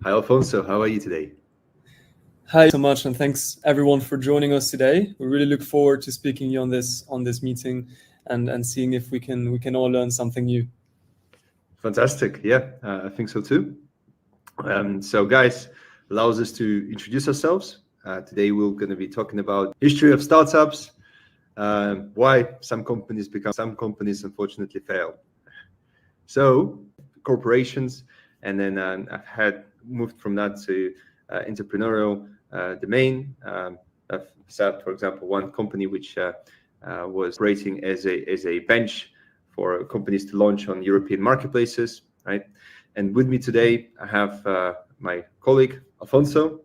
Hi, Alfonso. How are you today? Hi so much, and thanks everyone for joining us today. We really look forward to speaking to you on this meeting and seeing if we can all learn something new. Fantastic. Yeah, I think so too. So guys, allows us to introduce ourselves. Today we're going to be talking about history of startups, why some companies become, some companies unfortunately fail. So corporations, and then I've had moved from that to entrepreneurial domain. I've set, for example, one company which was operating as a bench for companies to launch on European marketplaces, right? And with me today, I have my colleague, Alfonso.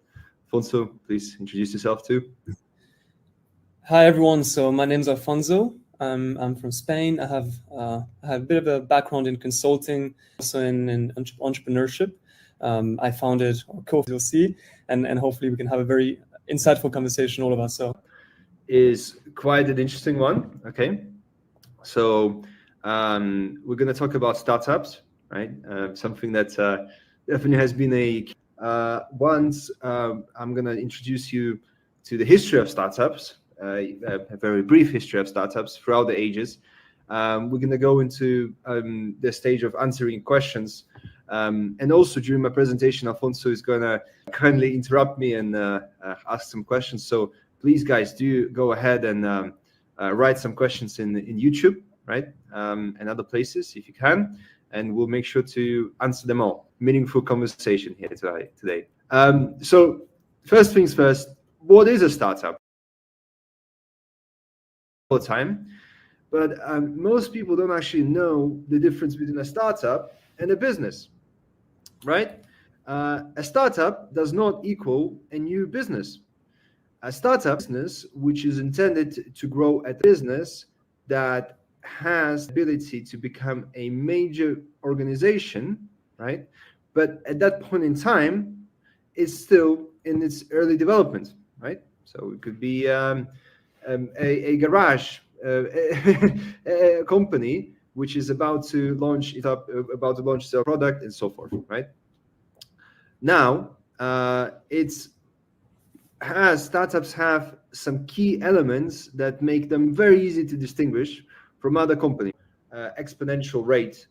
Alfonso, please introduce yourself too. Hi everyone. So my name's Alfonso. I'm from Spain. I have a bit of a background in consulting, also in entrepreneurship. I founded you'll see, and hopefully we can have a very insightful conversation, all of us. So is quite an interesting one. Okay, so we're going to talk about startups, right? Something that definitely has been once I'm going to introduce you to the history of startups, a very brief history of startups throughout the ages. We're going to go into the stage of answering questions. And also during my presentation, Alfonso is going to kindly interrupt me and ask some questions. So please, guys, do go ahead and write some questions in YouTube, right? And other places if you can. And we'll make sure to answer them all. Meaningful conversation here today. So first things first, what is a startup? All the time. But most people don't actually know the difference between a startup and a business, right? A startup does not equal a new business. A startup business, which is intended to grow a business that has the ability to become a major organization, right? But at that point in time, it's still in its early development, right? So it could be a garage, a company which is about to launch their product and so forth, right? Now, startups have some key elements that make them very easy to distinguish from other companies. Exponential rate,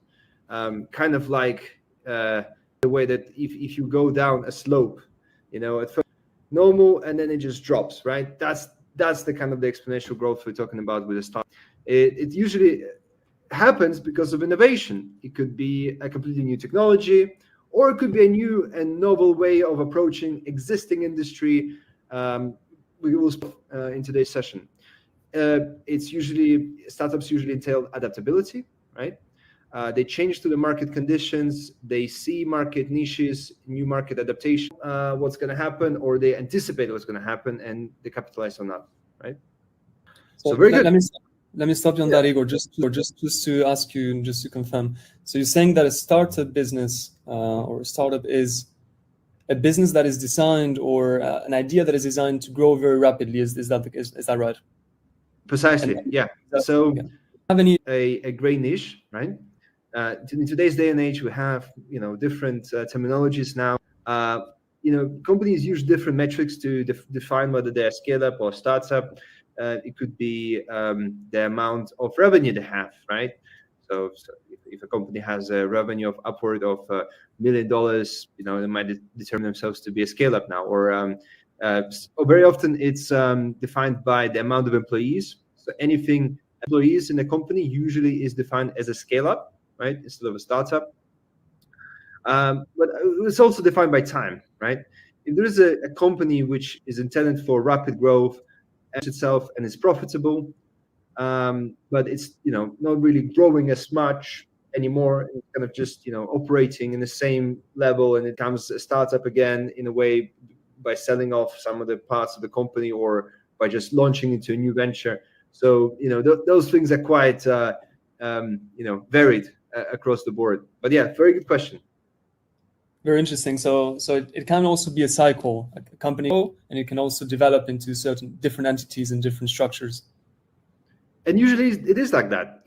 kind of like the way that if you go down a slope, at first normal and then it just drops, right? That's the kind of the exponential growth we're talking about with a startup. It usually happens because of innovation. It could be a completely new technology, or it could be a new and novel way of approaching existing industry. We will in today's session. Startups usually entail adaptability, right? They change to the market conditions. They see market niches, new market adaptation, what's going to happen, or they anticipate what's going to happen, and they capitalize on that, right? So very good. Let me stop you on that, Igor. Just to ask you, just to confirm. So you're saying that a startup business or a startup is a business that is designed, or an idea that is designed to grow very rapidly. Is that right? Precisely. Yeah. So have a great niche, right? In today's day and age, we have different terminologies now. Companies use different metrics to define whether they're scale up or startup. It could be the amount of revenue they have, right? So if a company has a revenue of upward of $1 million, they might determine themselves to be a scale up now. Or very often it's defined by the amount of employees. So anything employees in a company usually is defined as a scale up, right, instead of a startup. But it's also defined by time, right? If there is a company which is intended for rapid growth itself and is profitable, but it's not really growing as much anymore. It's kind of just operating in the same level, and it becomes a startup again in a way by selling off some of the parts of the company or by just launching into a new venture. So those things are quite varied across the board. But yeah, very good question. Very interesting. So it can also be a cycle, a company, and it can also develop into certain different entities and different structures. And usually it is like that.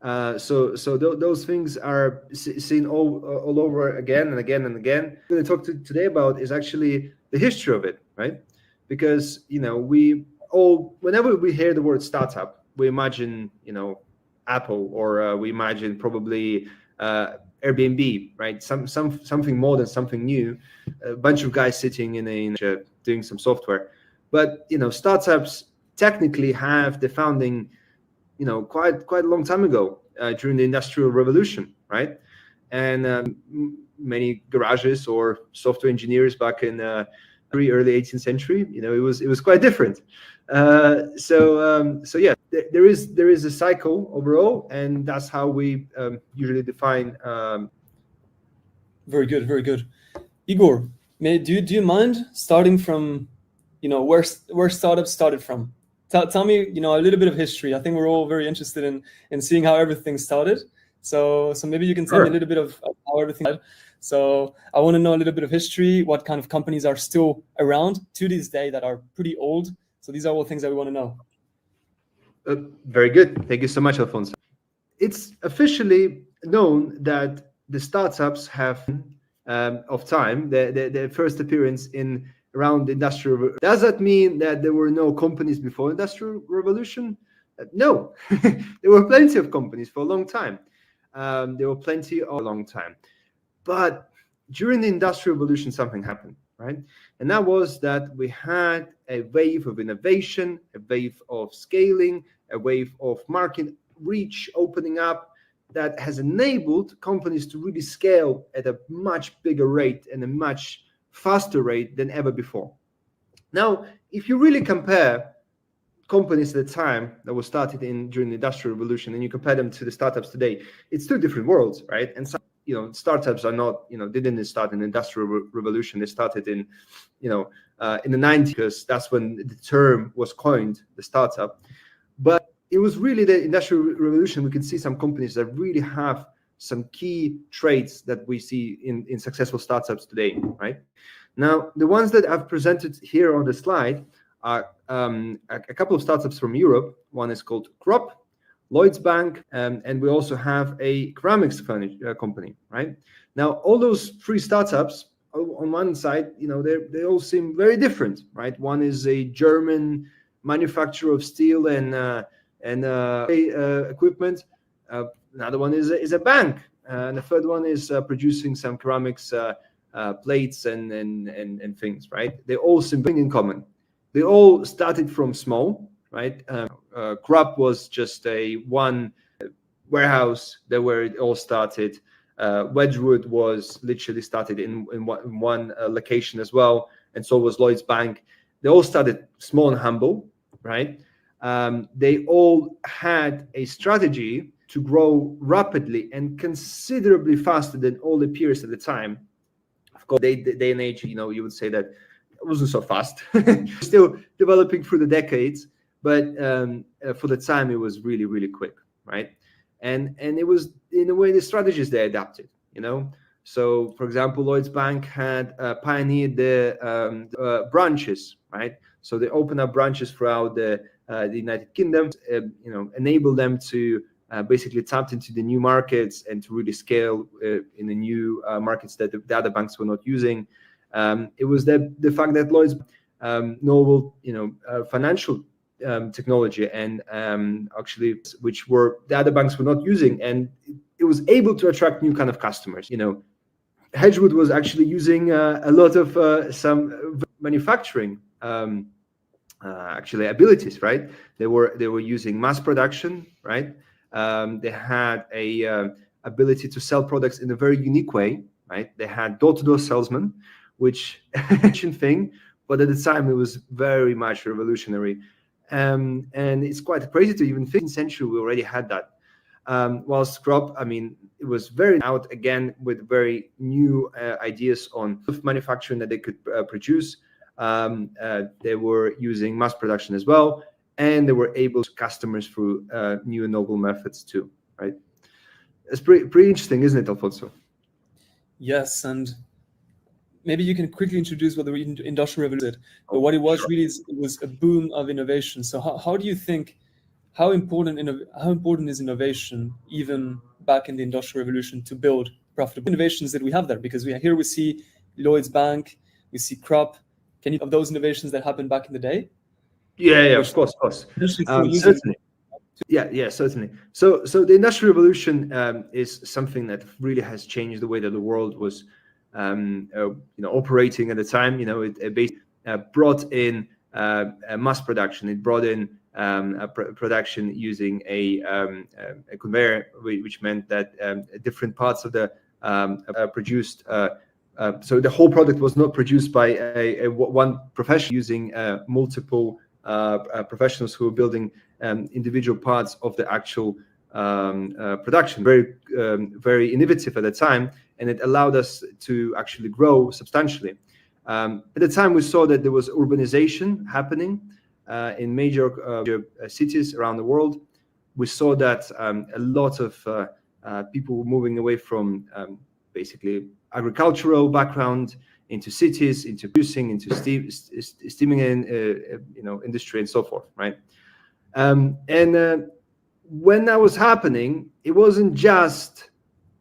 Those things are seen all over again and again and again. What I'm going to talk today about is actually the history of it, right? Because whenever we hear the word startup, we imagine Apple, or we imagine probably Airbnb, right? Something more than something new, a bunch of guys sitting in doing some software. But startups technically have the founding quite a long time ago, during the Industrial Revolution, right? And many garages or software engineers back in early 18th century, it was quite different. Yeah, there is a cycle overall, and that's how we usually define. Very good. Egor, do you mind starting from where startups started from? Tell me, a little bit of history. I think we're all very interested in seeing how everything started. So maybe you can tell me a little bit of how everything started. So I want to know a little bit of history, what kind of companies are still around to this day that are pretty old. So these are all things that we want to know. Very good. Thank you so much, Alfonso. It's officially known that the startups have of time, their first appearance in around the Industrial Revolution. Does that mean that there were no companies before Industrial Revolution? No, there were plenty of companies for a long time. But during the Industrial Revolution, something happened, right? And that was that we had a wave of innovation, a wave of scaling, a wave of market reach opening up that has enabled companies to really scale at a much bigger rate and a much faster rate than ever before. Now, if you really compare companies at the time that were started during the Industrial Revolution and you compare them to the startups today, it's two different worlds, right? And some, startups are not, they didn't start in the Industrial Revolution. They started in the 90s, because that's when the term was coined, the startup. But it was really the Industrial Revolution. We can see some companies that really have some key traits that we see in successful startups today, right? Now, the ones that I've presented here on the slide are a couple of startups from Europe. One is called Crop, Lloyds Bank, and we also have a ceramics company, right? Now, all those three startups, on one side, they all seem very different, right? One is a German manufacturer of steel and equipment. Another one is a bank, and the third one is producing some ceramics plates and things, right? They all seem in common. They all started from small, right? Crop was just one warehouse where it all started. Wedgwood was literally started in one location as well, and so was Lloyds Bank. They all started small and humble, right? They all had a strategy to grow rapidly and considerably faster than all the peers at the time. Of course, day and age, you would say that it wasn't so fast. Still developing through the decades, but for the time, it was really, really quick, right? And it was, in a way, the strategies they adapted, So, for example, Lloyds Bank had pioneered the branches, right? So they opened up branches throughout the United Kingdom, enable them to basically tap into the new markets and to really scale in the new markets that the other banks were not using. It was the fact that Lloyds novel, financial technology and actually which the other banks were not using, and it was able to attract new kind of customers. Hedgewood was actually using a lot of some manufacturing actually abilities, right? They were using mass production, right? They had a ability to sell products in a very unique way, right? They had door-to-door salesmen, which thing, but at the time it was very much revolutionary. And it's quite crazy to even 15th century we already had that. Whilst Crop, it was very out again with very new ideas on manufacturing that they could produce. They were using mass production as well, and they were able to customers through new and novel methods too, right? It's pretty interesting, isn't it, Alfonso? Yes, and maybe you can quickly introduce what the Industrial Revolution did. But what it was really, it was a boom of innovation. So how do you think, how important is innovation even back in the Industrial Revolution to build profitable innovations that we have there? Because we see Lloyd's Bank, we see Crop. Can you of those innovations that happened back in the day? Yeah, of course. Certainly. Yeah, certainly. So the Industrial Revolution is something that really has changed the way that the world was, operating at the time. It basically brought in mass production. It brought in production using a conveyor, which meant that different parts of the produced. So the whole product was not produced by a one professional using multiple professionals who were building individual parts of the actual production. Very innovative at the time, and it allowed us to actually grow substantially. At the time, we saw that there was urbanization happening in major cities around the world. We saw that a lot of people were moving away from basically agricultural background into cities, into producing, into steaming industry and so forth, right? And when that was happening, it wasn't just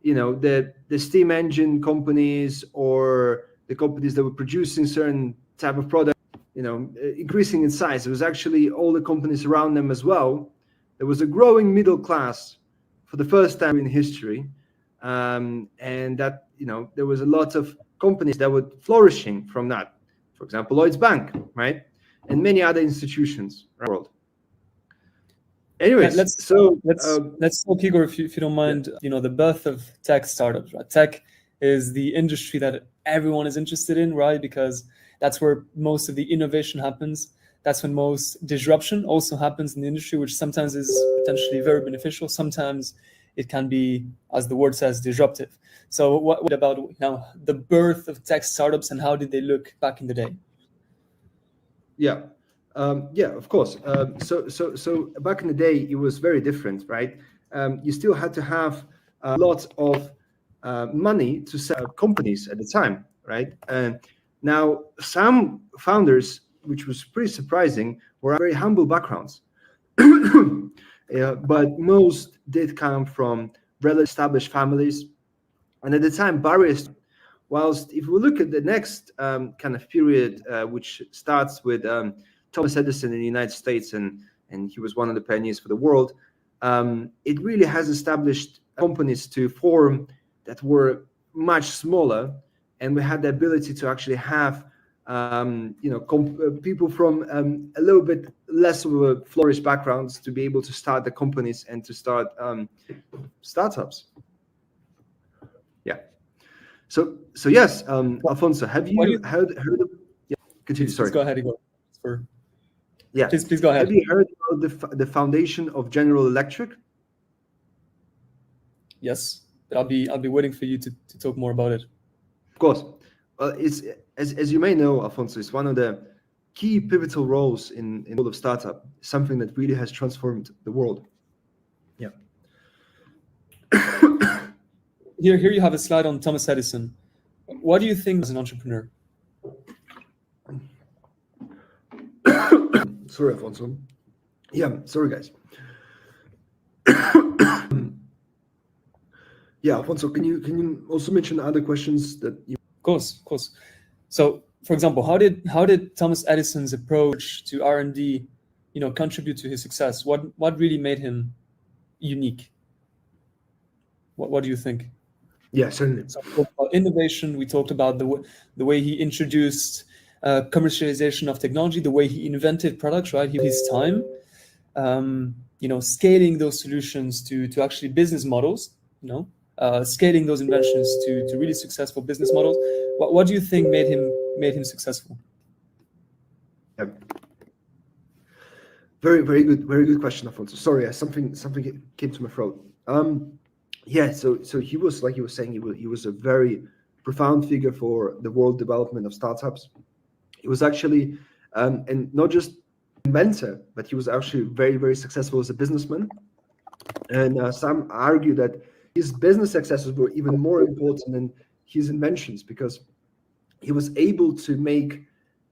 the steam engine companies or the companies that were producing certain type of product, increasing in size. It was actually all the companies around them as well. There was a growing middle class for the first time in history, and that there was a lot of companies that were flourishing from that. For example, Lloyd's Bank, right, and many other institutions around the world. Anyways, let's talk, Igor, if you don't mind. The birth of tech startups, right? Tech is the industry that everyone is interested in, right? Because that's where most of the innovation happens. That's when most disruption also happens in the industry, which sometimes is potentially very beneficial. Sometimes it can be, as the word says, disruptive. So what about now the birth of tech startups, and how did they look back in the day? Yeah, of course. So back in the day, it was very different, right? You still had to have a lot of money to set up companies at the time, right? Now, some founders, which was pretty surprising, were very humble backgrounds. But most did come from well established families. And at the time, barriers, whilst if we look at the next kind of period, which starts with Thomas Edison in the United States, and he was one of the pioneers for the world, it really has established companies to form that were much smaller, and we had the ability to actually have people from a little bit less of a flourished backgrounds to be able to start the companies and to start startups. Yeah. So yes, Alfonso, have you heard of? Yeah, continue. Sorry. Please go ahead, Igor. Yeah. Please go ahead. Have you heard about the foundation of General Electric? Yes, I'll be waiting for you to talk more about it. Of course. Well, it's as you may know, Alfonso, it's one of the key pivotal roles in the world of startup, something that really has transformed the world. Yeah. Here you have a slide on Thomas Edison. What do you think as an entrepreneur? Sorry, Alfonso. Yeah, sorry, guys. Yeah, Alfonso, can you also mention other questions that you? Of course. So, for example, how did Thomas Edison's approach to R&D, contribute to his success? What really made him unique? What do you think? Yeah, certainly. So about innovation, we talked about the way he introduced commercialization of technology, the way he invented products, right? His time, scaling those solutions to actually business models, scaling those inventions to really successful business models. What do you think made him successful? Yeah. Very good question, Alfonso. Sorry, something came to my throat. Yeah, so he was, like you were saying, he was a very profound figure for the world development of startups. He was actually, and not just inventor, but he was actually very successful as a businessman. And some argue that his business successes were even more important than his inventions, because he was able to make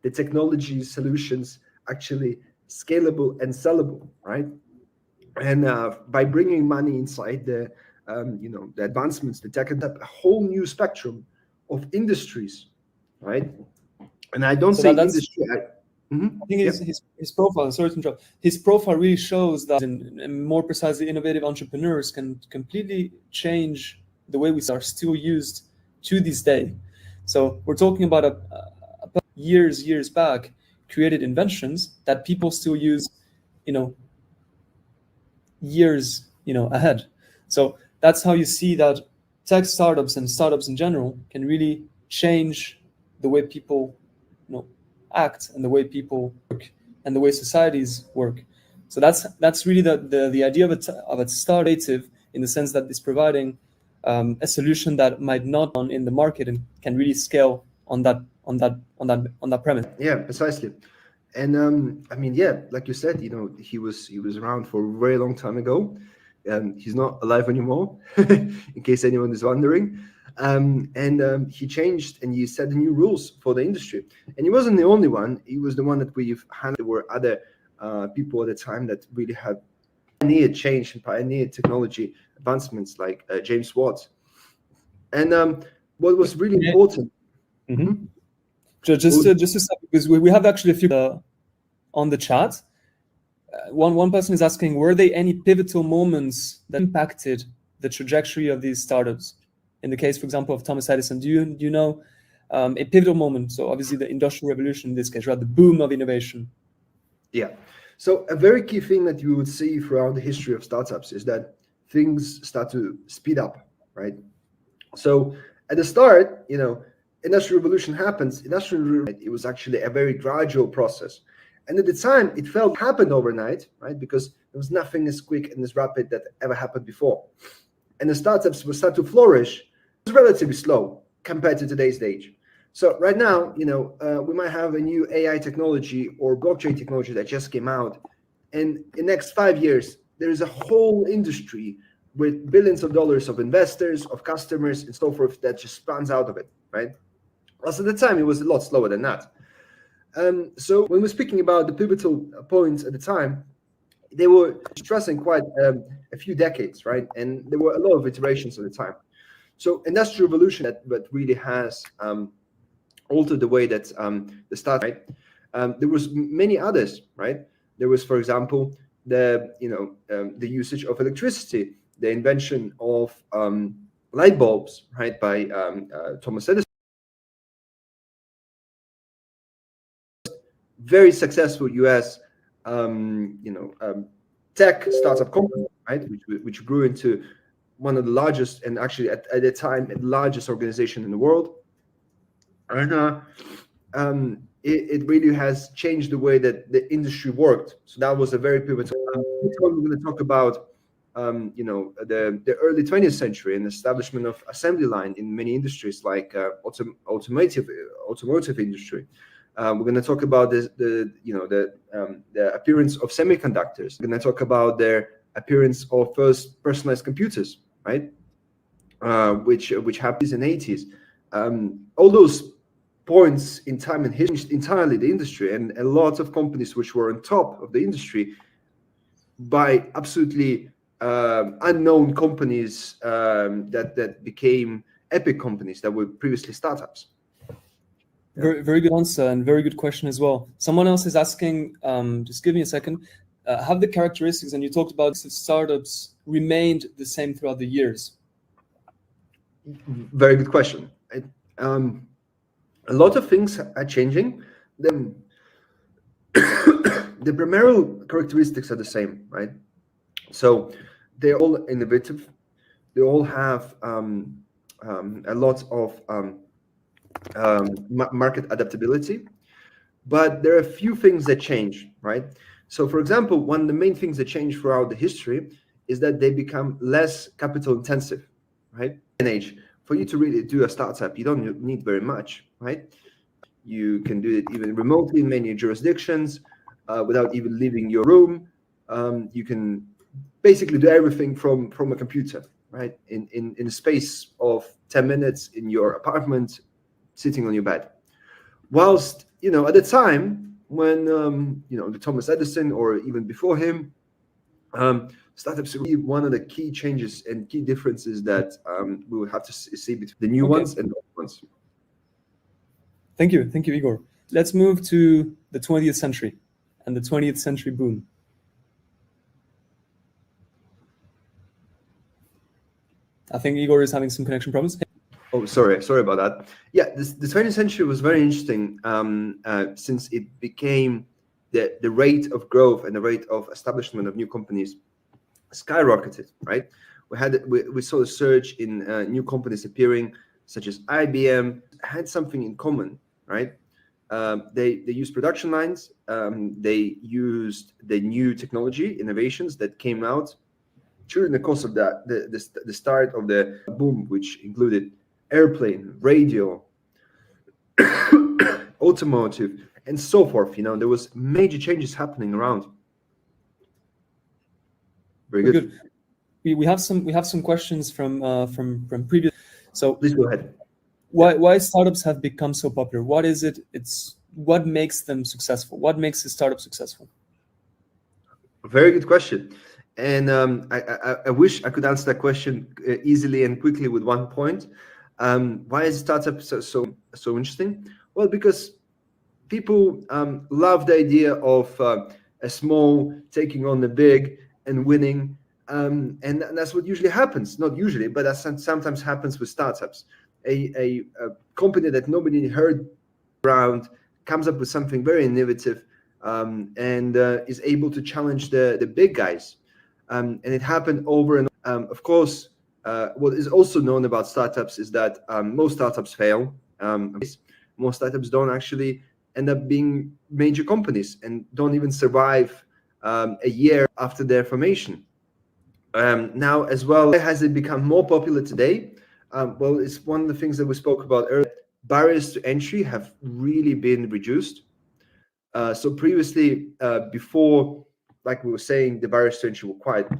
the technology solutions actually scalable and sellable, right? And by bringing money inside the the advancements, the tech, and that a whole new spectrum of industries, right? And I don't So say that's, industry. I think his profile, sorry to interrupt, his profile really shows that, and more precisely, innovative entrepreneurs can completely change the way we are still used to this day. So we're talking about years back created inventions that people still use, years, ahead. So that's how you see that tech startups and startups in general can really change the way people, act, and the way people work, and the way societies work. So that's really the idea of a startup in the sense that it's providing a solution that might not be in the market and can really scale on that premise. Yeah, precisely. And I mean, yeah, like you said, he was around for a very long time ago, and he's not alive anymore, in case anyone is wondering. And he changed and he set the new rules for the industry. And he wasn't the only one. He was the one that we've had. There were other people at the time that really had pioneered change and pioneered technology advancements, like James Watt. And what was really important. Mm-hmm. Just to say, because we have actually a few on the chat. One person is asking, were there any pivotal moments that impacted the trajectory of these startups? In the case, for example, of Thomas Edison, do you know a pivotal moment? So obviously the Industrial Revolution in this case, right? The boom of innovation. Yeah. So a very key thing that you would see throughout the history of startups is that things start to speed up, right? So at the start, Industrial Revolution happens. It was actually a very gradual process. And at the time, it felt happened overnight, right? Because there was nothing as quick and as rapid that ever happened before. And the startups would start to flourish. It was relatively slow compared to today's age. So right now, we might have a new AI technology or blockchain technology that just came out. And in the next 5 years, there is a whole industry with billions of dollars of investors, of customers, and so forth that just spans out of it, right? Also, at the time, it was a lot slower than that. So when we're speaking about the pivotal points at the time, they were stressing quite a few decades, right? And there were a lot of iterations at the time. So Industrial Revolution that really has altered the way that the start, right? There was many others, right? There was, for example, the usage of electricity, the invention of light bulbs, right, by Thomas Edison. Very successful U.S. Tech startup company, right, which grew into one of the largest, and actually at the time, the largest organization in the world. And it really has changed the way that the industry worked. So that was a very pivotal. We're going to talk about the early 20th century and establishment of assembly line in many industries, like automotive industry. We're going to talk about the appearance of semiconductors. We're going to talk about their appearance of first personalized computers, right? Which happened in the 80s. All those points in time and history changed entirely the industry, and a lot of companies which were on top of the industry by absolutely unknown companies that became epic companies that were previously startups. Very, very good answer, and very good question as well. Someone else is asking, just give me a second, have the characteristics, and you talked about startups, remained the same throughout the years? Very good question. A lot of things are changing. The primary characteristics are the same, right? So they're all innovative. They all have a lot of market adaptability, but there are a few things that change, right? So, for example, one of the main things that change throughout the history is that they become less capital intensive, right? For you to really do a startup, you don't need very much, right? You can do it even remotely in many jurisdictions without even leaving your room. You can basically do everything from a computer, right? In a space of 10 minutes in your apartment, sitting on your bed. Whilst, at the time when, the Thomas Edison, or even before him, startups are really one of the key changes and key differences that we will have to see between the new ones and the old ones. Thank you, Egor. Let's move to the 20th century and the 20th century boom. I think Egor is having some connection problems. Oh, sorry about that. Yeah, the 20th century was very interesting since it became the rate of growth and the rate of establishment of new companies skyrocketed, right? We saw a surge in new companies appearing, such as IBM, had something in common, right? They used production lines. They used the new technology innovations that came out during the course of that, the start of the boom, which included airplane, radio, automotive, and so forth. There was major changes happening around. Very good. We have some questions from previous. So please go ahead. Why startups have become so popular? What is it? What makes them successful? What makes a startup successful? Very good question. And I wish I could answer that question easily and quickly with one point. Why is startup so interesting? Well, because people love the idea of a small taking on the big and winning, and that's what usually happens. Not usually, but that sometimes happens with startups. A company that nobody heard around comes up with something very innovative and is able to challenge the big guys. And it happened over and of course, what is also known about startups is that most startups fail. Most startups don't actually end up being major companies and don't even survive a year after their formation. Now, as well, has it become more popular today? Well, it's one of the things that we spoke about earlier. Barriers to entry have really been reduced. So previously, before, like we were saying, the barriers to entry were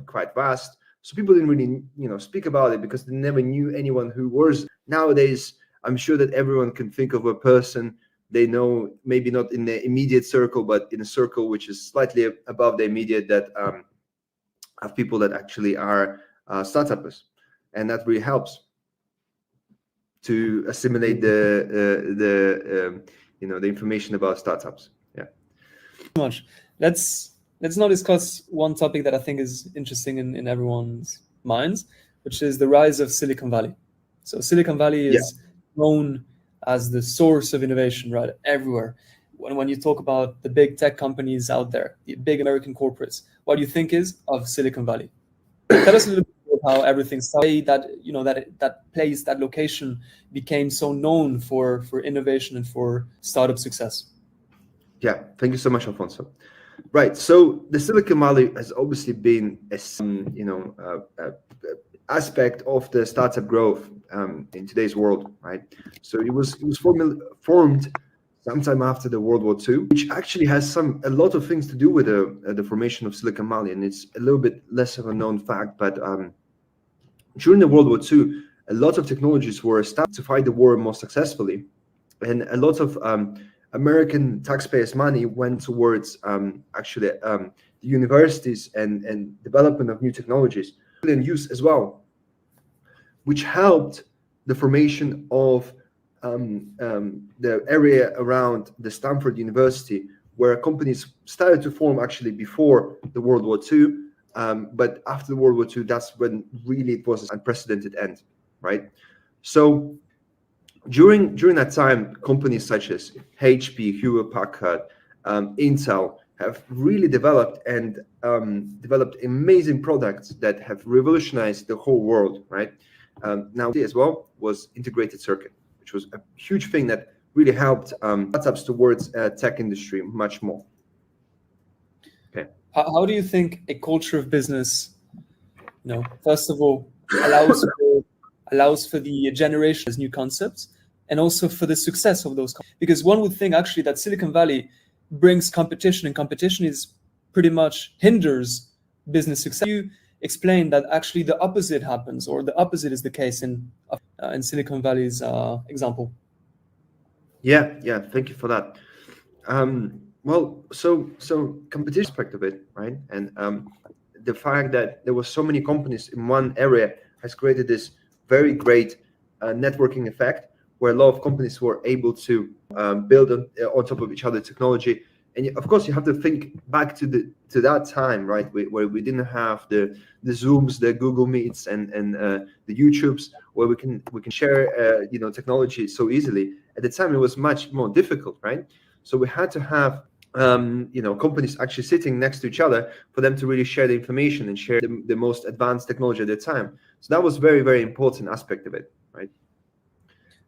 quite vast. So people didn't really, speak about it because they never knew anyone who was. Nowadays, I'm sure that everyone can think of a person they know, maybe not in the immediate circle, but in a circle which is slightly above the immediate, that have people that actually are startuppers, and that really helps to assimilate the information about startups. Yeah. So much. Let's now discuss one topic that I think is interesting in everyone's minds, which is the rise of Silicon Valley. So Silicon Valley is known as the source of innovation, right? Everywhere. When you talk about the big tech companies out there, the big American corporates, what do you think is of Silicon Valley? Tell us a little bit about how everything started, that place, that location became so known for innovation and for startup success. Yeah, thank you so much, Alfonso. Right, so the Silicon Valley has obviously been aspect of the startup growth in today's world, right? So it was formed sometime after the World War II, which actually has a lot of things to do with the formation of Silicon Valley, and it's a little bit less of a known fact. But during the World War II, a lot of technologies were established to fight the war more successfully, and a lot of American taxpayers' money went towards the universities and development of new technologies and use as well, which helped the formation of the area around the Stanford University, where companies started to form actually before the World War II. But after the World War II, that's when really it was an unprecedented end, right? So during that time, companies such as HP, Hewlett Packard, Intel have really developed amazing products that have revolutionized the whole world, right? Now, as well was integrated circuit, which was a huge thing that really helped startups towards tech industry much more. Okay. How do you think a culture of business, first of all, allows for the generation of new concepts, and also for the success of those? Because one would think actually that Silicon Valley brings competition, and competition is pretty much hinders business success. You explain that actually the opposite happens, or the opposite is the case in Silicon Valley's example. Yeah, thank you for that. Well, so competition aspect of it, right? And the fact that there were so many companies in one area has created this very great networking effect, where a lot of companies were able to build on top of each other technology. And of course, you have to think back to that time, right, where we didn't have the Zooms, the Google Meets, and the YouTubes, where we can share technology so easily. At the time, it was much more difficult, right? So we had to have companies actually sitting next to each other for them to really share the information and share the most advanced technology at the time. So that was very, very important aspect of it, right?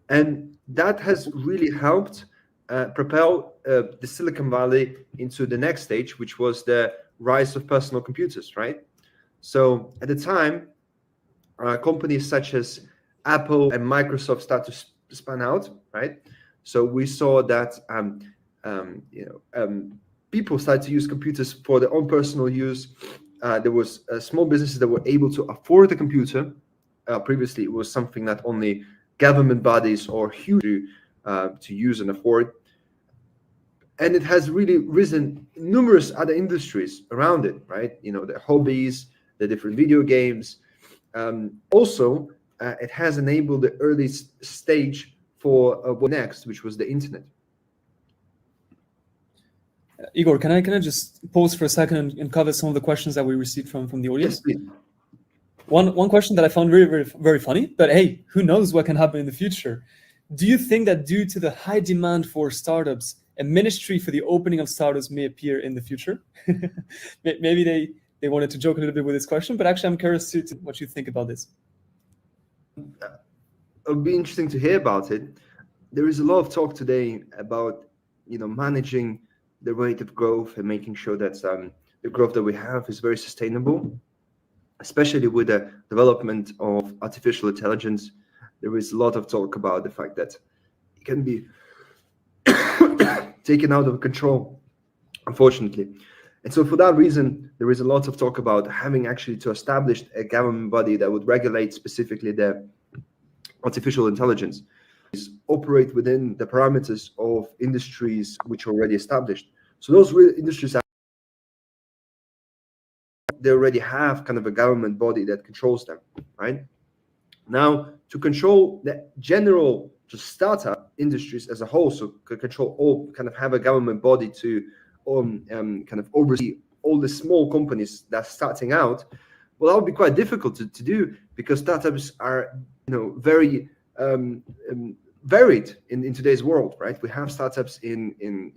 And that has really helped propel the Silicon Valley into the next stage, which was the rise of personal computers, right? So at the time, companies such as Apple and Microsoft started to span out, right? So we saw that people started to use computers for their own personal use. There was small businesses that were able to afford a computer. Previously, it was something that only government bodies or huge to use and afford. And it has really risen numerous other industries around it, right? The hobbies, the different video games. Also, it has enabled the early stage for what next, which was the internet. Egor, can I just pause for a second and cover some of the questions that we received from the audience? Yes, please. One question that I found very, very, very funny, but hey, who knows what can happen in the future? Do you think that due to the high demand for startups, a ministry for the opening of startups may appear in the future? Maybe they wanted to joke a little bit with this question, but actually I'm curious to what you think about this. It would be interesting to hear about it. There is a lot of talk today about managing the rate of growth and making sure that the growth that we have is very sustainable, especially with the development of artificial intelligence. There is a lot of talk about the fact that it can be taken out of control, unfortunately. And so for that reason, there is a lot of talk about having actually to establish a government body that would regulate specifically the artificial intelligence, operate within the parameters of industries which are already established. So those industries, they already have kind of a government body that controls them, right? Now, to control the general just startup industries as a whole, so control all, kind of have a government body to kind of oversee all the small companies that's starting out, well, that would be quite difficult to do, because startups are very varied in today's world, right? We have startups in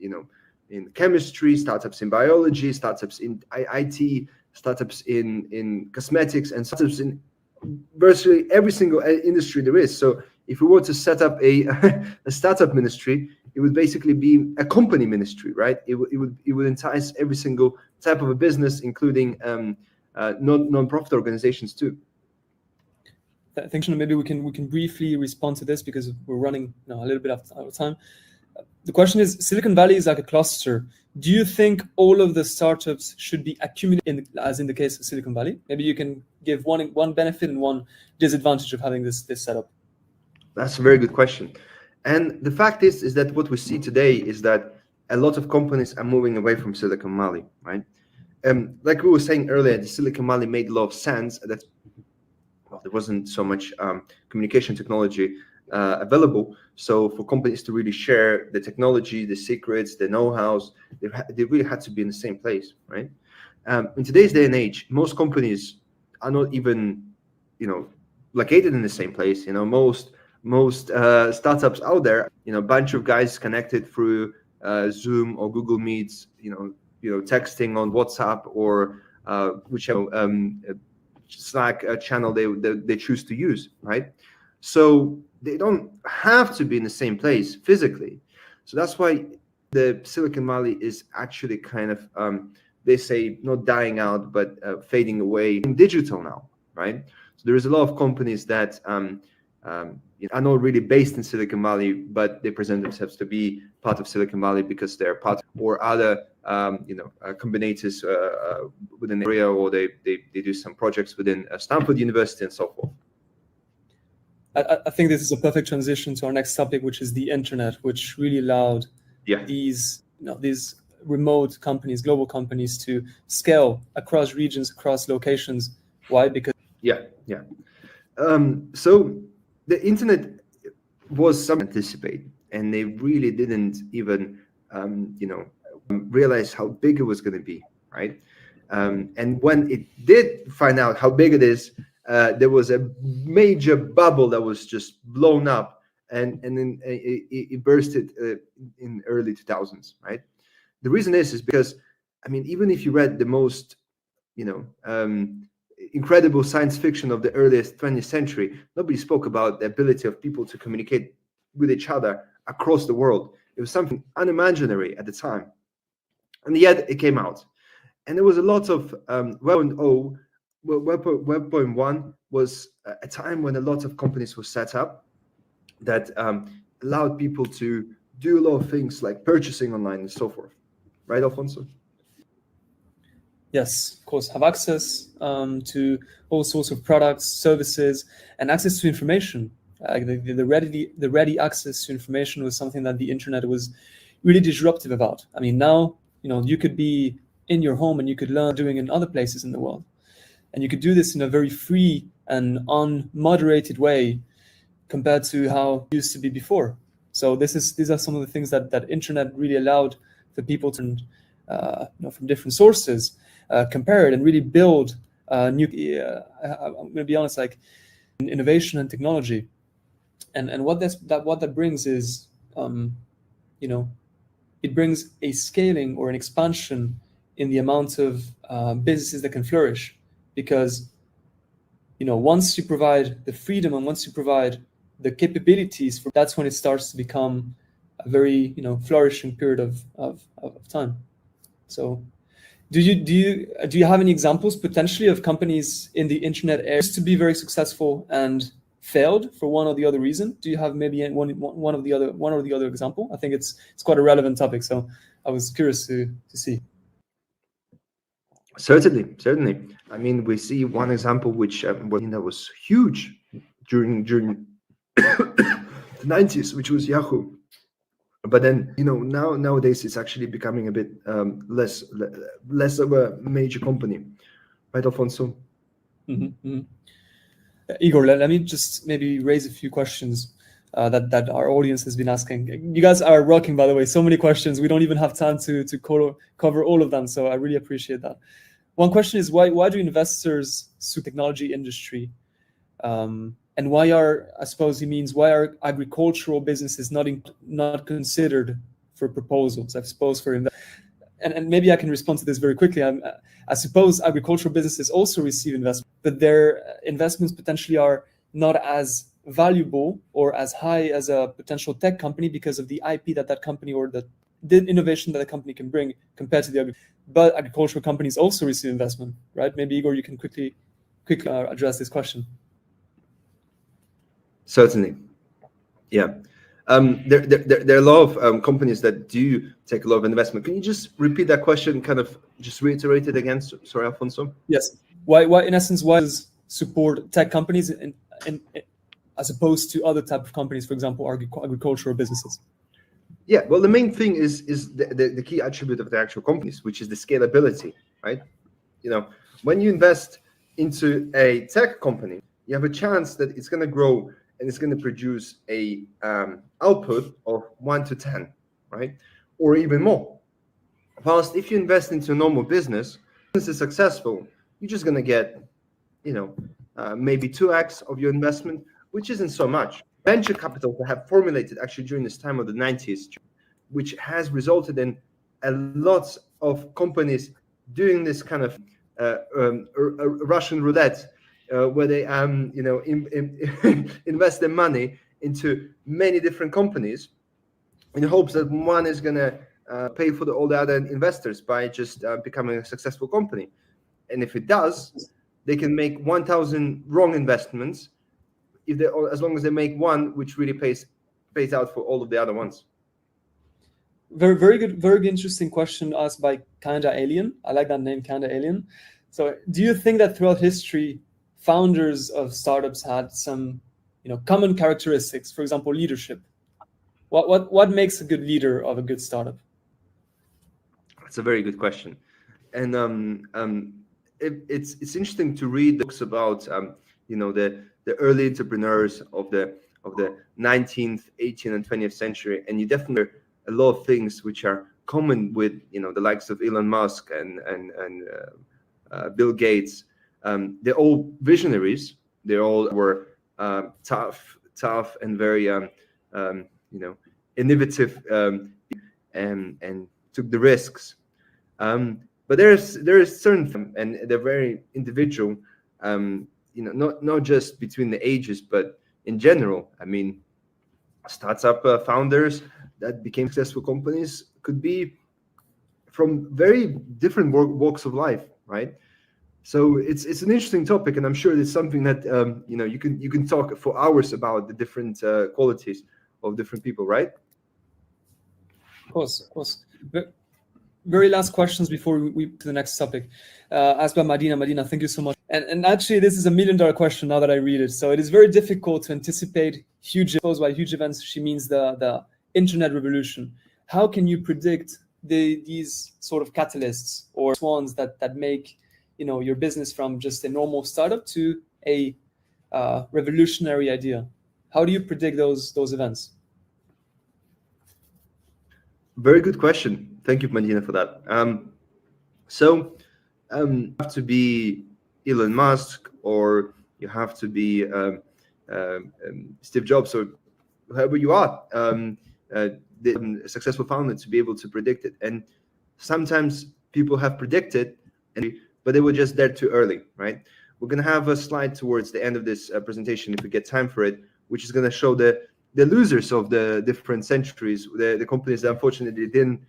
chemistry, startups in biology, startups in IT, startups in cosmetics, and startups in virtually every single industry there is. So if we were to set up a startup ministry, it would basically be a company ministry, right? It would entice every single type of a business, including non-profit organizations too. I think maybe we can briefly respond to this, because we're running a little bit out of time. The question is, Silicon Valley is like a cluster. Do you think all of the startups should be accumulated, as in the case of Silicon Valley? Maybe you can give one benefit and one disadvantage of having this setup. That's a very good question. And the fact is that what we see today is that a lot of companies are moving away from Silicon Valley, right? Like we were saying earlier, the Silicon Valley made a lot of sense. That there wasn't so much communication technology available. So for companies to really share the technology, the secrets, the know-hows, they really had to be in the same place, right? In today's day and age, most companies are not even, located in the same place. Most startups out there, a bunch of guys connected through Zoom or Google Meets, texting on WhatsApp or whichever Slack channel they choose to use, right? So they don't have to be in the same place physically. So that's why the Silicon Valley is actually kind of, they say, not dying out, but fading away in digital now, right? So there is a lot of companies that are not really based in Silicon Valley, but they present themselves to be part of Silicon Valley because they're part or other combinators within the area, or they do some projects within Stanford University and so forth. I think this is a perfect transition to our next topic, which is the internet, which really allowed these remote companies, global companies, to scale across regions, across locations. Why? Because so the internet was some anticipate, and they really didn't even realize how big it was going to be, right? And when it did find out how big it is, there was a major bubble that was just blown up, and then it bursted in early 2000s, right? The reason is because, I mean, even if you read the most incredible science fiction of the earliest 20th century, nobody spoke about the ability of people to communicate with each other across the world. It was something unimaginary at the time, and yet it came out. And there was a lot of Web 1 was a time when a lot of companies were set up that allowed people to do a lot of things like purchasing online and so forth. Right, Alfonso? Yes, of course, have access to all sorts of products, services, and access to information. The ready access to information was something that the internet was really disruptive about. I mean, now, you could be in your home and you could learn doing in other places in the world. And you could do this in a very free and unmoderated way compared to how it used to be before. So these are some of the things that internet really allowed for people to, from different sources, compare it and really build new. I'm going to be honest, like innovation and technology, and what that brings is, it brings a scaling or an expansion in the amount of businesses that can flourish, because once you provide the freedom and once you provide the capabilities, that's when it starts to become a very flourishing period of time. So do you have any examples potentially of companies in the internet area to be very successful and failed for one or the other reason? Do you have maybe one or the other example? I think it's quite a relevant topic, so I was curious to see. Certainly. I mean, we see one example which that was huge during the 90s, which was Yahoo. But then, nowadays it's actually becoming a bit less of a major company, right, Alfonso? Mm-hmm. Igor, let me just maybe raise a few questions that our audience has been asking. You guys are rocking, by the way. So many questions. We don't even have time to cover all of them. So I really appreciate that. One question is why do investors sue technology industry? And why are agricultural businesses not considered for proposals? I suppose and maybe I can respond to this very quickly. I suppose agricultural businesses also receive investment, but their investments potentially are not as valuable or as high as a potential tech company because of the IP that company or the innovation that a company can bring compared to the other. But agricultural companies also receive investment, right? Maybe Igor, you can quickly address this question. Certainly, yeah. There are a lot of companies that do take a lot of investment. Can you just repeat that question? Kind of just reiterate it again. Sorry, Alfonso. Yes. Why in essence, why does support tech companies in as opposed to other type of companies, for example, agricultural businesses? Yeah. Well, the main thing is the key attribute of the actual companies, which is the scalability, right? When you invest into a tech company, you have a chance that it's going to grow and it's going to produce a output of 1 to 10, right? Or even more. Whilst if you invest into a normal business is successful, you're just going to get, maybe 2x of your investment, which isn't so much. Venture capital have formulated actually during this time of the 90s, which has resulted in a lot of companies doing this kind of Russian roulette, where they invest their money into many different companies in hopes that one is going to pay for all the other investors by just becoming a successful company. And if it does, they can make 1,000 wrong investments as long as they make one which really pays out for all of the other ones. Very, very good, very interesting question asked by Kinda Alien. I like that name, Kinda Alien. So do you think that throughout history, founders of startups had some, common characteristics? For example, leadership. What makes a good leader of a good startup? That's a very good question, and it's interesting to read books about the early entrepreneurs of the 19th, 18th, and 20th century, and you definitely hear a lot of things which are common with the likes of Elon Musk and Bill Gates. They're all visionaries. They all were tough and very innovative, and took the risks. But there is certain, and they're very individual. Not just between the ages, but in general. I mean, startup founders that became successful companies could be from very different walks of life, right? So it's an interesting topic, and I'm sure it's something that you can talk for hours about the different qualities of different people, right? Of course. But very last questions before we to the next topic. Asked by Madina. Madina, thank you so much. And actually, this is a $1 million question now that I read it. So it is very difficult to anticipate huge events. By huge events, she means the internet revolution. How can you predict these sort of catalysts or ones that make your business from just a normal startup to a revolutionary idea? How do you predict those events? Very good question. Thank you, Madina, for that. You have to be Elon Musk, or you have to be Steve Jobs, or whoever you are, the successful founder, to be able to predict it. And sometimes people have predicted, but they were just there too early, right? We're going to have a slide towards the end of this presentation, if we get time for it, which is going to show the losers of the different centuries, the companies that unfortunately didn't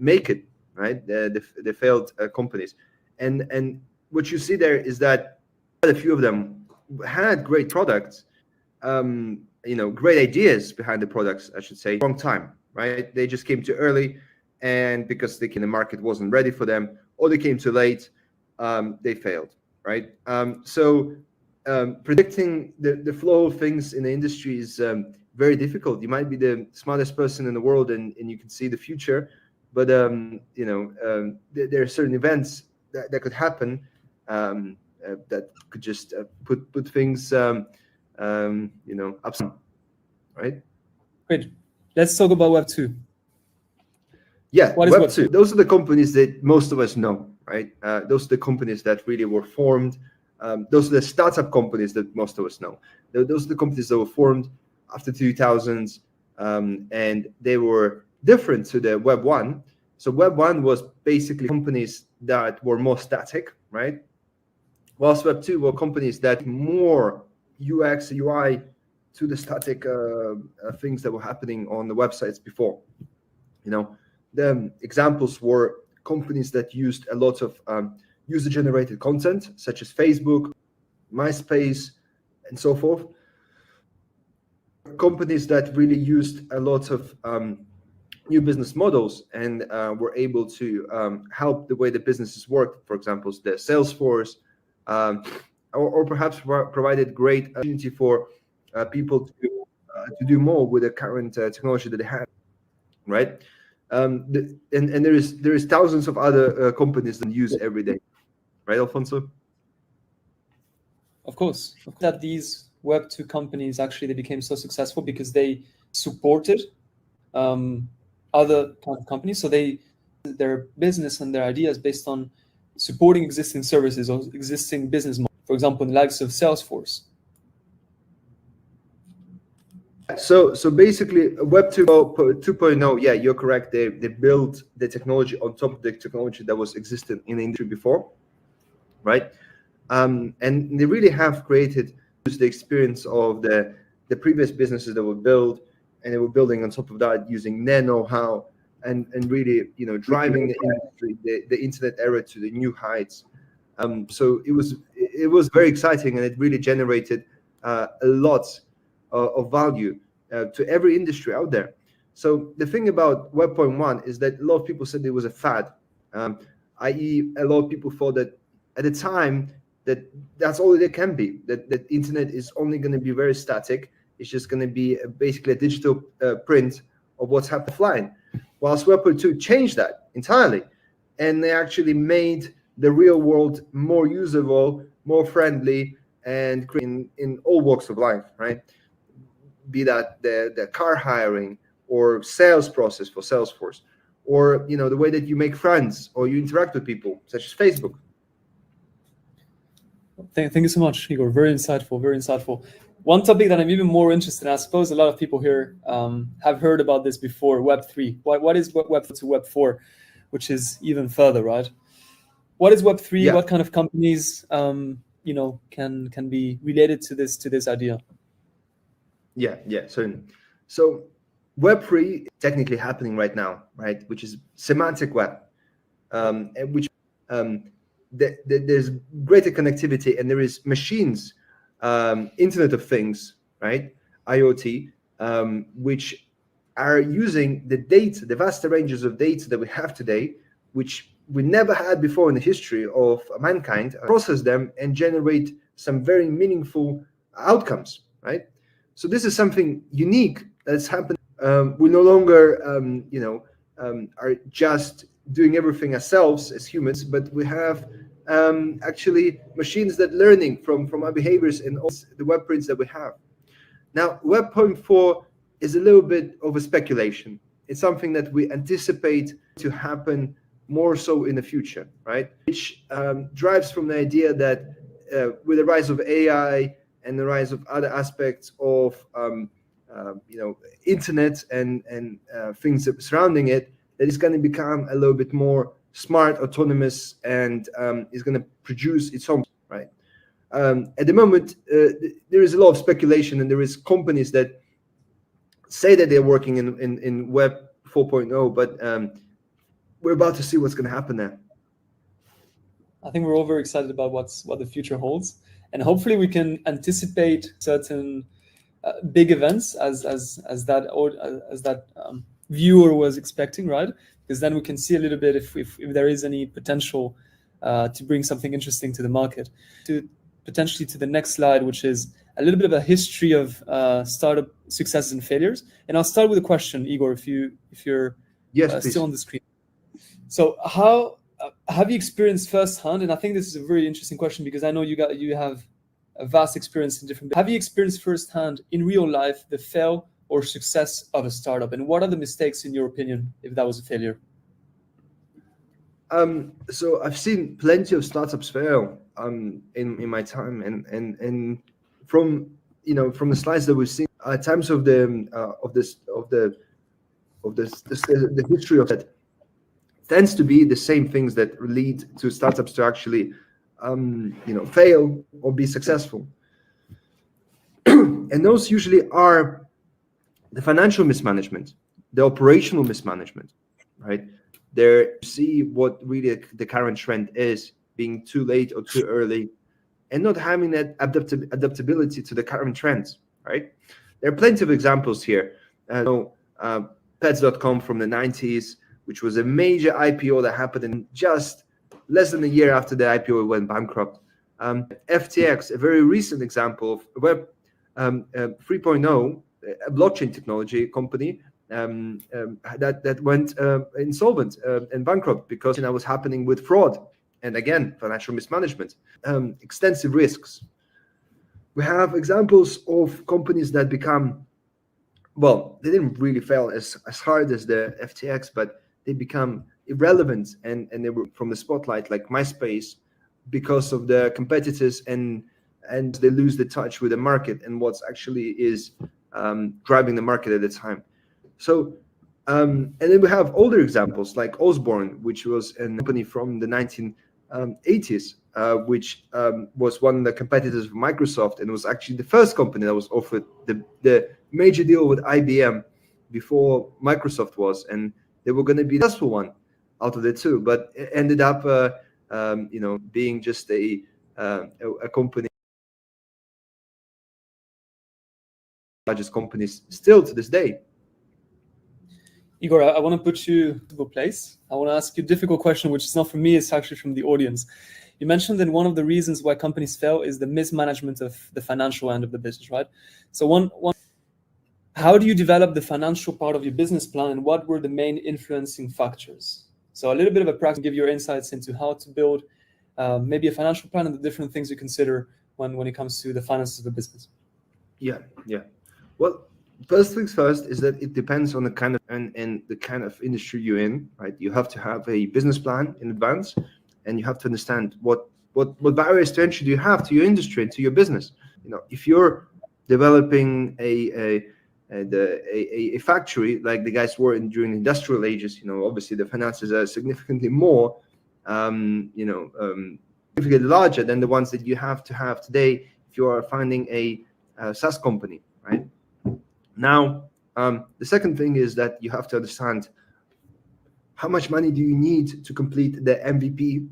make it, right? The failed companies. And what you see there is that quite a few of them had great products, great ideas behind the products, I should say, wrong time, right? They just came too early, and because the market wasn't ready for them, or they came too late, they failed, right? Predicting the flow of things in the industry is very difficult. You might be the smartest person in the world, and you can see the future, but there are certain events that could happen that could just put things upside, right? Great. Let's talk about Web 2. Yeah, Web 2. Those are the companies that most of us know, right? Those are the companies that really were formed. Those are the startup companies that most of us know. Those are the companies that were formed after 2000s, and they were different to the Web 1. So Web 1 was basically companies that were more static, right? Whilst Web 2 were companies that more UX, UI to the static things that were happening on the websites before. The examples were companies that used a lot of user-generated content, such as Facebook, MySpace, and so forth. Companies that really used a lot of new business models and were able to help the way the businesses worked. For example, the Salesforce, or perhaps provided great opportunity for people to do more with the current technology that they have, right? And there is thousands of other companies that use every day, right, Alfonso? Of course, that these Web 2 companies actually they became so successful because they supported other companies. So their business and their ideas based on supporting existing services or existing business models. For example, in the likes of Salesforce. So basically, Web 2.0, yeah, you're correct. They built the technology on top of the technology that was existing in the industry before, right? And they really have created the experience of the previous businesses that were built, and they were building on top of that using their know-how and really driving the industry, the internet era to the new heights. So it was very exciting, and it really generated a lot of value to every industry out there. So the thing about Web 1.1 is that a lot of people said it was a fad, i.e. a lot of people thought that at the time that's all it can be, that internet is only going to be very static. It's just going to be basically a digital print of what's happening offline. Whilst Web 2 changed that entirely, and they actually made the real world more usable, more friendly, and in all walks of life, right? Be that the car hiring or sales process for Salesforce, or the way that you make friends or you interact with people, such as Facebook. Thank you so much, Igor. Very insightful, very insightful. One topic that I'm even more interested in, I suppose a lot of people here have heard about this before, Web3. What is Web to Web4, which is even further, right? What is Web3? Yeah. What kind of companies can be related to this idea? Yeah. So Web3 technically happening right now, right? Which is semantic web, which there's greater connectivity, and there is machines, Internet of Things, right? IoT, which are using the data, the vast ranges of data that we have today, which we never had before in the history of mankind, process them and generate some very meaningful outcomes, right? So this is something unique that's happening. We no longer, are just doing everything ourselves as humans, but we have actually machines that learning from our behaviors and also the web prints that we have. Now, Web.4 is a little bit of a speculation. It's something that we anticipate to happen more so in the future, right? Which drives from the idea that with the rise of AI and the rise of other aspects of internet and things surrounding it, that is going to become a little bit more smart, autonomous, and is going to produce its own, right? At the moment, there is a lot of speculation, and there is companies that say that they're working in Web 4.0, but we're about to see what's going to happen there. I think we're all very excited about what the future holds, and hopefully we can anticipate certain big events as that viewer was expecting, right? Because then we can see a little bit if there is any potential to bring something interesting to the market. Potentially to the next slide, which is a little bit of a history of startup successes and failures. And I'll start with a question, Igor, if you're still on the screen. So how have you experienced firsthand? And I think this is a very interesting question because I know you have a vast experience in different. Have you experienced firsthand in real life the fail or success of a startup, and what are the mistakes in your opinion if that was a failure? So I've seen plenty of startups fail in my time, and from the slides that we've seen at times of the history of that tends to be the same things that lead to startups to actually fail or be successful. And those usually are the financial mismanagement, the operational mismanagement, right? There, see what really the current trend is, being too late or too early, and not having that adaptability to the current trends, right? There are plenty of examples here. Pets.com from the 90s, which was a major IPO that happened in just less than a year after the IPO went bankrupt. FTX, a very recent example of Web 3.0, a blockchain technology company that went insolvent and bankrupt because that was happening with fraud and, again, financial mismanagement, extensive risks. We have examples of companies that become, well, they didn't really fail as hard as the FTX, but they become irrelevant and they were from the spotlight, like MySpace, because of the competitors, and they lose the touch with the market and what's actually is driving the market at the time. So, and then we have older examples like Osborne, which was a company from the 1980s, which was one of the competitors of Microsoft, and was actually the first company that was offered the major deal with IBM before Microsoft was, and they were going to be the successful one out of the two, but it ended up, being just a company, largest companies still to this day. Igor, I want to put you to a place. I want to ask you a difficult question, which is not from me, it's actually from the audience. You mentioned that one of the reasons why companies fail is the mismanagement of the financial end of the business, right? So how do you develop the financial part of your business plan, and what were the main influencing factors? So a little bit of a practice, give your insights into how to build maybe a financial plan and the different things you consider when it comes to the finances of the business. Yeah. Well, first things first is that it depends on the kind of and the kind of industry you're in, right? You have to have a business plan in advance, and you have to understand what barriers to entry do you have to your industry and to your business. If you're developing a factory like the guys were during the industrial ages, obviously the finances are significantly more, significantly larger than the ones that you have to have today if you are finding a SaaS company, right? Now, the second thing is that you have to understand how much money do you need to complete the MVP.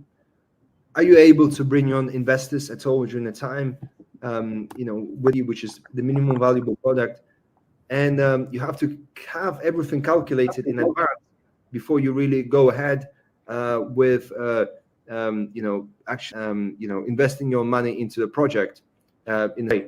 Are you able to bring on investors at all during the time, which is the minimum valuable product? And you have to have everything calculated in advance before you really go ahead with investing your money into the project in a way.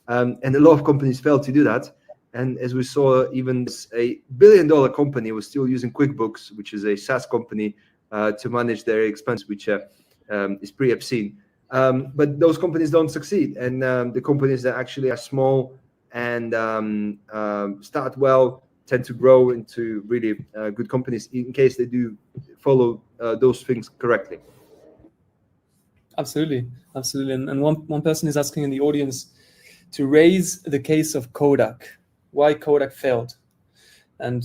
And a lot of companies fail to do that. And as we saw, even a billion-dollar company was still using QuickBooks, which is a SaaS company, to manage their expense, which is pretty obscene. But those companies don't succeed. And the companies that actually are small and start well tend to grow into really good companies in case they do follow those things correctly. Absolutely. And one person is asking in the audience to raise the case of Kodak, why Kodak failed. And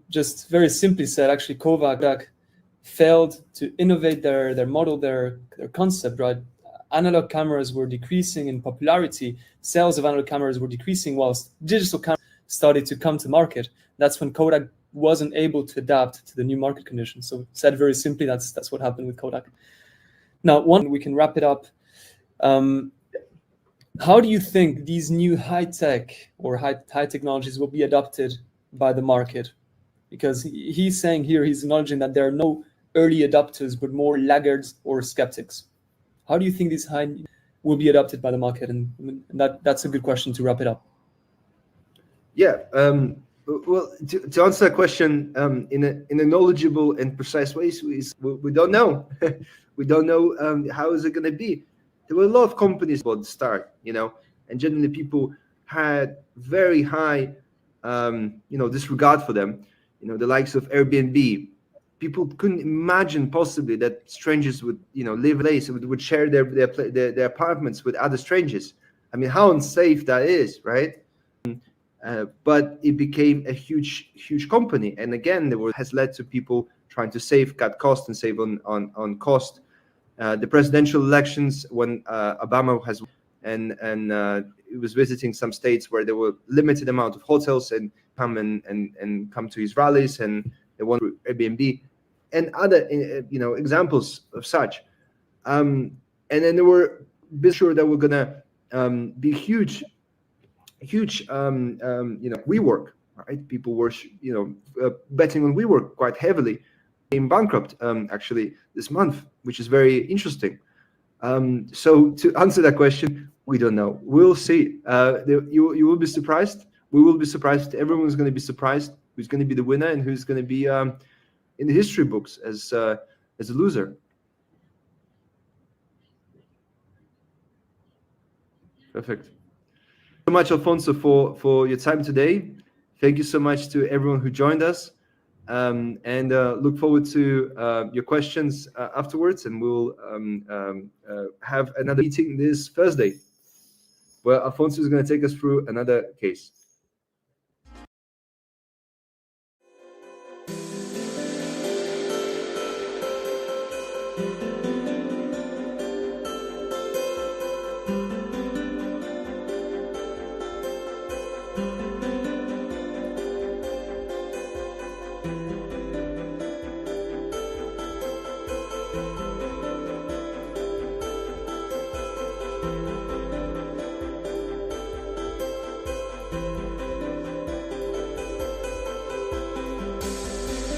just very simply said, actually Kodak failed to innovate their model, their concept, right? Analog cameras were decreasing in popularity. Sales of analog cameras were decreasing whilst digital cameras started to come to market. That's when Kodak wasn't able to adapt to the new market conditions. So said very simply, that's what happened with Kodak. Now, we can wrap it up. How do you think these new high-tech or high technologies will be adopted by the market? Because he's saying here, he's acknowledging that there are no early adopters, but more laggards or skeptics. How do you think these high will be adopted by the market? And that's a good question to wrap it up. Yeah. Well, to answer that question in a knowledgeable and precise way, we don't know. We don't know how is it going to be. There were a lot of companies at the start, and generally people had very high, disregard for them. The likes of Airbnb. People couldn't imagine possibly that strangers would, live place, would share their apartments with other strangers. I mean, how unsafe that is, right? But it became a huge company, and again, has led to people trying to cut costs and save on cost. The presidential elections, when Obama has and he was visiting some states where there were limited amount of hotels, and come to his rallies, and they won Airbnb and other examples of such. And then there were sure that were gonna be huge WeWork, right? People were betting on WeWork quite heavily. Came bankrupt actually this month, which is very interesting. So to answer that question, we don't know. We'll see. You will be surprised. We will be surprised. Everyone's going to be surprised who's going to be the winner and who's going to be in the history books as a loser. Perfect. So much, Alfonso, for your time today. Thank you so much to everyone who joined us, and look forward to your questions afterwards, and we'll have another meeting this Thursday where Alfonso is going to take us through another case.